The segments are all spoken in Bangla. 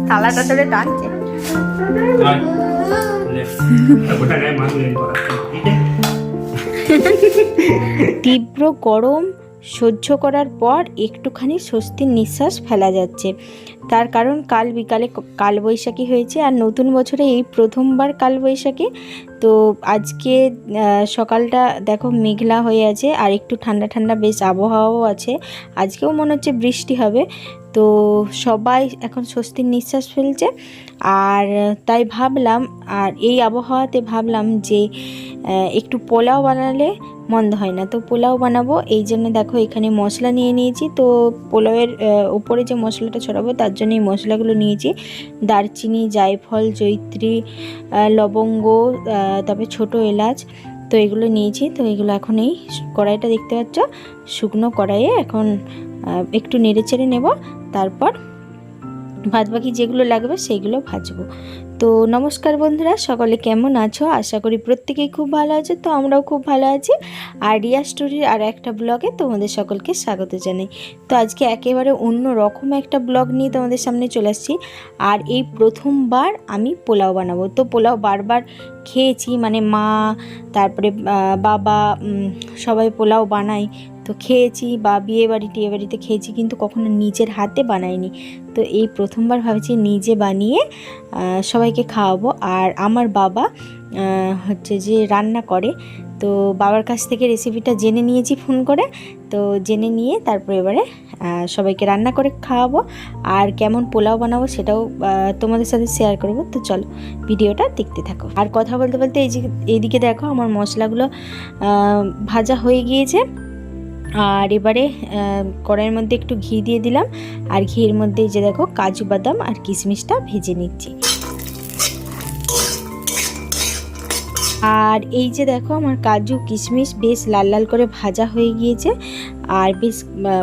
থালাটা ধরে টানছে। তীব্র গরম সহ্য করার পর একটুখানি স্বস্তির নিঃশ্বাস ফেলা যাচ্ছে। তার কারণ কাল বিকালে কালবৈশাখী হয়েছে, আর নতুন বছরে এই প্রথমবার কালবৈশাখী। তো আজকে সকালটা দেখো মেঘলা হয়ে আছে, আর একটু ঠান্ডা ঠান্ডা বেশ আবহাওয়াও আছে। আজকেও মনে হচ্ছে বৃষ্টি হবে। তো সবাই এখন স্বস্তির নিঃশ্বাস ফেলছে। আর তাই ভাবলাম, আর এই আবহাওয়াতে ভাবলাম যে একটু পোলাও বানালে মন্দ হয় না। তো পোলাও বানাবো, এই জন্য দেখো এখানে মশলা নিয়ে নিয়েছি। তো পোলাওয়ের উপরে যে মশলাটা ছড়াবো তার জন্য এই মশলাগুলো নিয়েছি। দারচিনি, জায়ফল, জয়িত্রী, লবঙ্গ, তারপরে ছোটো এলাচ, তো এগুলো নিয়েছি। তো এগুলো এখন এই কড়াইটা দেখতে পাচ্ছ, শুকনো কড়াইয়ে এখন একটু নেড়ে চেড়ে নেব। তারপর বাদবাকি যেগুলো লাগবে সেইগুলো ভাজবো। তো নমস্কার বন্ধুরা, সকলে কেমন আছো? আশা করি প্রত্যেকেই খুব ভালো আছে। তো আমরাও খুব ভালো আছি। আর রিয়া স্টোরির আর একটা ব্লগে তোমাদের সকলকে স্বাগত জানাই। তো আজকে একেবারে অন্য রকম একটা ব্লগ নিয়ে তোমাদের সামনে চলে আসছি। আর এই প্রথমবার আমি পোলাও বানাবো। তো পোলাও বারবার খেয়েছি, মানে মা, তারপরে বাবা, সবাই পোলাও বানাই, তো খেয়েছি, বা বিয়ে বাড়িতে খেয়েছি, কিন্তু কখনো নিজের হাতে বানাইনি। তো এই প্রথমবার ভাবছি নিজে বানিয়ে সবাইকে খাওয়াবো। আর আমার বাবা হচ্ছে যে রান্না করে, তো বাবার কাছ থেকে রেসিপিটা জেনে নিয়েছি ফোন করে। তো জেনে নিয়ে তারপর এবারে সবাইকে রান্না করে খাওয়াবো। আর কেমন পোলাও বানাবো সেটাও তোমাদের সাথে শেয়ার করবো। তো চলো ভিডিওটা দেখতে থাকো। আর কথা বলতে বলতে এইদিকে দেখো আমার মশলাগুলো ভাজা হয়ে গিয়েছে। আর এবারে কড়াইয়ের মধ্যে একটু ঘি দিয়ে দিলাম। আর ঘির মধ্যে যে দেখো কাজু বাদাম আর কিশমিশটা ভেজে নিচ্ছি। আর এই যে দেখো আমার কাজু কিশমিশ বেশ লাল লাল করে ভাজা হয়ে গিয়েছে, আর বেশ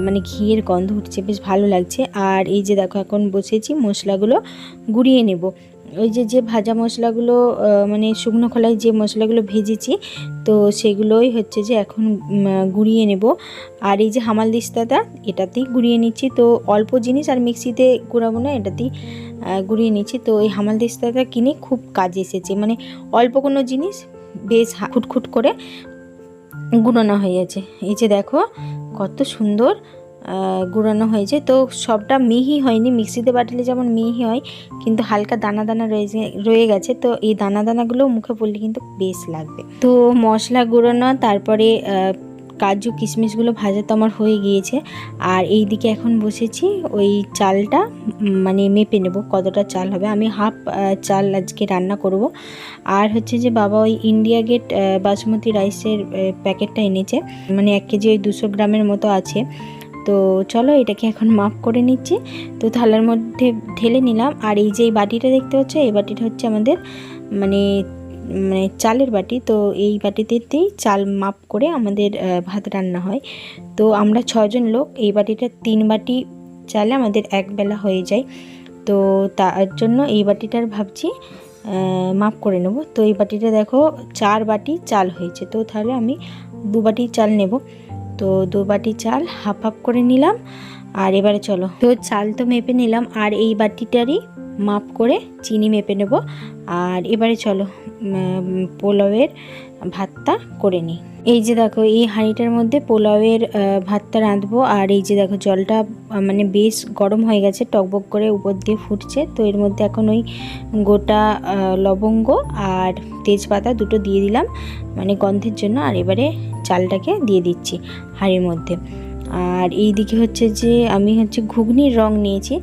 মানে ঘিয়ের গন্ধ উঠছে, বেশ ভালো লাগছে। আর এই যে দেখো এখন বসেছি মশলাগুলো গুঁড়িয়ে নেব। ওই যে ভাজা মশলাগুলো, মানে শুকনো খোলায় যে মশলাগুলো ভেজেছি, তো সেগুলোই হচ্ছে যে এখন গুঁড়িয়ে নেব। আর এই যে হামালদিস্তাটা, এটাতেই গুঁড়িয়ে নিচ্ছি। তো অল্প জিনিস আর মিক্সিতে গুঁড়াবো না, এটাতেই গুঁড়িয়ে নিচ্ছি। তো এই হামালদিস্তাটা কিনে খুব কাজে এসেছে, মানে অল্প কোনো জিনিস বেশ খুটখুট করে গুঁড়ানো হয়ে গেছে। এই যে দেখো কত সুন্দর গুঁড়ানো হয়েছে। তো সবটা মিহি হয়নি, মিক্সিতে বাটলে যেমন মিহি হয়, কিন্তু হালকা দানা দানা রয়ে গেছে। তো এই দানা দানাগুলো মুখে পড়লে কিন্তু বেশ লাগবে। তো মশলা গুঁড়ানো, তারপরে কাজু কিশমিশগুলো ভাজা তো আমার হয়ে গিয়েছে। আর এই দিকে এখন বসেছি ওই চালটা মানে মেপে নেব কতটা চাল হবে। আমি হাফ চাল আজকে রান্না করব। আর হচ্ছে যে বাবা ওই ইন্ডিয়া গেট বাসমতি রাইসের প্যাকেটটা এনেছে, মানে 1 কেজি ওই 200 গ্রামের মতো আছে। তো চলো এটাকে এখন মাপ করে নিচ্ছি। তো থালার মধ্যে ঢেলে নিলাম। আর এই যে এই বাটিটা দেখতে পাচ্ছ, এই বাটিটা হচ্ছে আমাদের মানে চালের বাটি। তো এই বাটিতেই চাল মাপ করে আমাদের ভাত রান্না হয়। তো আমরা 6 জন লোক, এই বাটিটা 3 বাটি চালে আমাদের একবেলা হয়ে যায়। তো তার জন্য এই বাটিটার ভাবছি মাপ করে নেব। তো এই বাটিটা দেখো 4 বাটি চাল হয়েছে। তো তাহলে আমি 2 বাটি চাল নেব। তো 2 বাটি চাল হাফ হাফ করে নিলাম। আর এবারে চলো, তো চাল তো মেপে নিলাম, আর এই বাটিটারই মাপ করে চিনি মেপে নেব। আর এবারে চলো পোলাওয়ের ভাতটা করে নিই। এই যে দেখো এই হাঁড়িটার মধ্যে পোলাওয়ের ভাতটা রাঁধবো। আর এই যে দেখো জলটা মানে বেশ গরম হয়ে গেছে, টকবক করে উপর দিয়ে ফুটছে। তো এর মধ্যে এখন ওই গোটা লবঙ্গ আর তেজপাতা দুটো দিয়ে দিলাম, মানে গন্ধের জন্য। আর এবারে চালটাকে দিয়ে দিচ্ছি হাঁড়ির মধ্যে। আর এই দিকে হচ্ছে যে আমি হচ্ছে ঘুগনির রং নিয়েছি।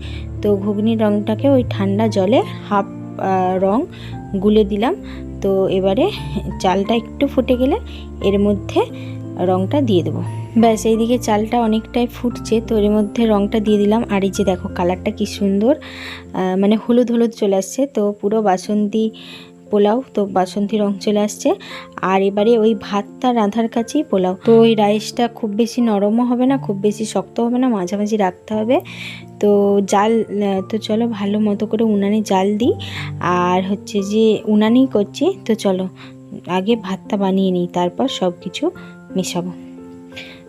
তো ঘুগনির রংটাকে ওই ঠান্ডা জলে হাফ রং গুলে দিলাম। তো এবারে চালটা একটু ফুটে গেলে এর মধ্যে রংটা দিয়ে দেবো। ব্যাস এইদিকে চালটা অনেকটাই ফুটছে, তো এর মধ্যে রংটা দিয়ে দিলাম। আর এই যে দেখো কালারটা কি সুন্দর, মানে হলুদ হলুদ চলে আসছে। তো পুরো বাসন্তী পোলাও, তো বাসন্তী রং চলে আসছে। আর এবারে ওই ভাতটা রাঁধার কাছেই পোলাও। তো ওই রাইসটা খুব বেশি নরমও হবে না, খুব বেশি শক্ত হবে না, মাঝামাঝি রাখতে হবে। তো জাল, তো চলো ভালো মতো করে উনানে জাল দিই। আর হচ্ছে যে উনানেই করছি। তো চলো আগে ভাতটা বানিয়ে নিই, তারপর সব কিছু মেশাবো।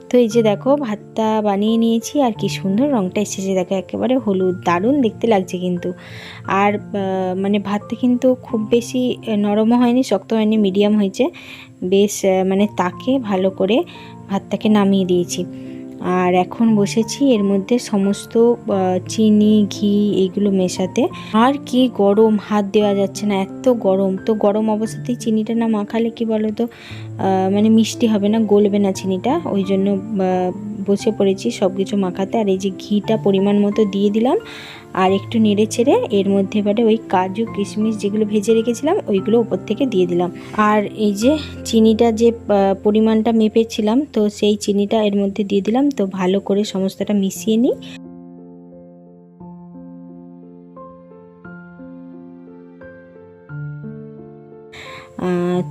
তো এই যে দেখো ভাতটা বানিয়ে নিয়েছি, আর কি সুন্দর রঙটা এসেছে দেখো, একেবারে হলুদ, দারুণ দেখতে লাগছে কিন্তু। আর মানে ভাতটা কিন্তু খুব বেশি নরমও হয়নি, শক্ত হয়নি, মিডিয়াম হয়েছে বেশ। মানে তাকে ভালো করে ভাতটাকে নামিয়ে দিয়েছি। আর এখন বসেছি এর মধ্যে সমস্ত চিনি, ঘি এইগুলো মেশাতে। আর কি গরম, হাত দেওয়া যাচ্ছে না, এত গরম। তো গরম অবস্থাতেই চিনিটা না মাখালে কি বলো তো মানে মিষ্টি হবে না, গলবে না চিনিটা, ওই জন্য বসে পড়েছি সব কিছু মাখাতে। আর এই যে ঘিটা পরিমাণ মতো দিয়ে দিলাম, আর একটু নেড়ে ছেড়ে এর মধ্যে এবারে ওই কাজু কিশমিশ যেগুলো ভেজে রেখেছিলাম ওইগুলো উপর থেকে দিয়ে দিলাম। আর এই যে চিনিটা যে পরিমাণটা মেপেছিলাম, তো সেই চিনিটা এর মধ্যে দিয়ে দিলাম। তো ভালো করে সমস্তটা মিশিয়ে নিই।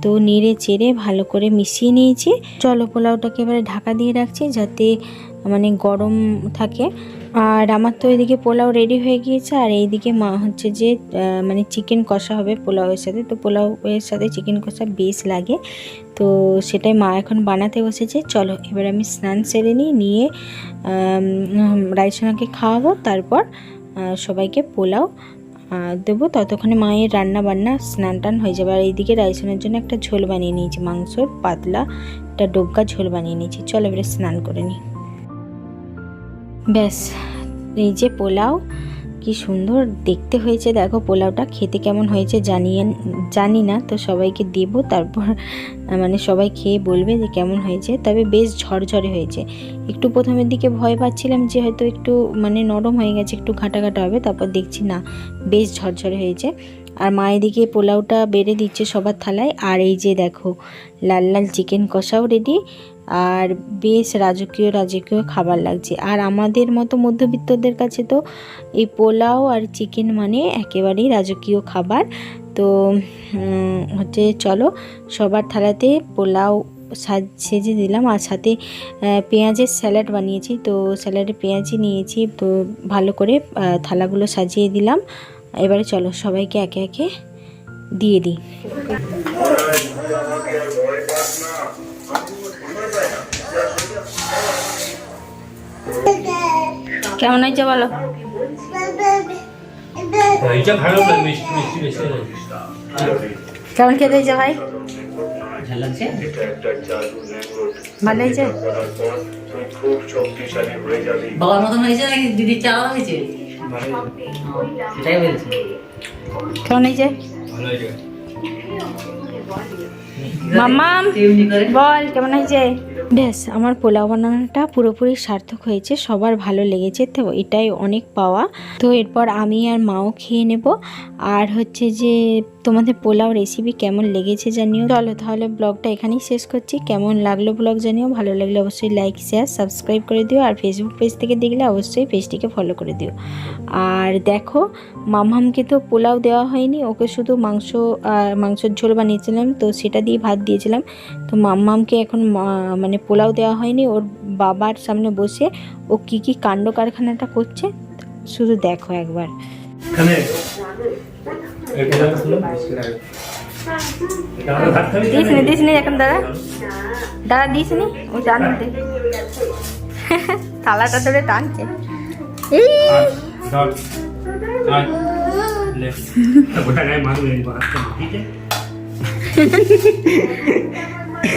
তো নেড়ে চেড়ে ভালো করে মিশিয়ে নিয়েছি। চলো পোলাওটাকে এবারে ঢাকা দিয়ে রাখছি যাতে মানে গরম থাকে। আর আমার তো এদিকে পোলাও রেডি হয়ে গিয়েছে, আর এইদিকে মা হচ্ছে যে মানে চিকেন কষা হবে পোলাওয়ের সাথে। তো পোলাওয়ের সাথে চিকেন কষা বেশ লাগে, তো সেটাই মা এখন বানাতে বসেছে। চলো এবার আমি স্নান সেরে নিয়ে রাইসোনাকে খাওয়াবো, তারপর সবাইকে পোলাও দেবো। ততক্ষণে মায়ের রান্না বান্না স্নান টান হয়ে যাবে। আর এইদিকে রাইসনের জন্য একটা ঝোল বানিয়ে নিয়েছি, মাংসর পাতলা একটা ডোগা ঝোল বানিয়ে নিয়েছি। চলো এবারে স্নান করে নিই। ব্যাস, এই যে পোলাও, কি সুন্দর দেখতে হয়েছে দেখো। পোলাওটা খেতে কেমন হয়েছে জানি না, তো সবাইকে দেব, তারপর মানে সবাই খেয়ে বলবে যে কেমন হয়েছে। তবে বেশ ঝরঝরে হয়েছে। একটু প্রথমের দিকে ভয় পাচ্ছিলাম যে হয়তো একটু মানে নরম হয়ে গেছে, একটু ঘাটা ঘাটা হবে, তারপর দেখছি না বেশ ঝরঝরে হয়েছে। আর মা এদিকে পোলাওটা বেড়ে দিচ্ছে সবার থালায়। আর এই যে দেখো লাল লাল চিকেন কষাও রেডি, আর বেশ রাজকীয় খাবার লাগছে। আর আমাদের মতো মধ্যবিত্তদের কাছে তো এই পোলাও আর চিকেন মানে একেবারেই রাজকীয় খাবার। তো হচ্ছে চলো সবার থালাতে পোলাও সেজে দিলাম, আর সাথে পেঁয়াজের স্যালাড বানিয়েছি। তো স্যালাডে পেঁয়াজই নিয়েছি, তো ভালো করে থালাগুলো সাজিয়ে দিলাম। এবারে চলো সবাইকে একে একে দিয়ে দিই। কেমন হয়েছে বলো? কেমন খেতে হয়েছে ভাই? ভালো হয়েছে? বাবার মতন হয়েছে নাকি দিদির চা হয়েছে? সেটাই বলছি। কেমন হয়েছে? মাম্মাম বল কেমন হয়েছে? ব্যাস, আমার পোলাও বানানোটা পুরোপুরি সার্থক হয়েছে, সবার ভালো লেগেছে, তো এটাই অনেক পাওয়া। তো এরপর আমি আর মাও খেয়ে নেব। আর হচ্ছে যে তোমাদের পোলাও রেসিপি কেমন লেগেছে জানিও। চলো তাহলে ব্লগটা এখানেই শেষ করছি। কেমন লাগলো ব্লগ জানিও, ভালো লাগলে অবশ্যই লাইক শেয়ার সাবস্ক্রাইব করে দিও। আর ফেসবুক পেজ থেকে দেখলে অবশ্যই পেজটিকে ফলো করে দিও। আর দেখো মামহামকে তো পোলাও দেওয়া হয়নি, ওকে শুধু মাংসের ঝোল বানিয়েছিলাম, তো সেটা দিয়ে ভাত দিয়েছিলাম। তো মামহামকে এখন মানে পোলাও দেওয়া হয়নি, ওর বাবার সামনে বসে ও কি কি কাণ্ড কারখানাটা করছে শুধু দেখো একবার। দিসনি এখন দাদা দিসনি, ও জানতে থালাটা ধরে টানছে। এই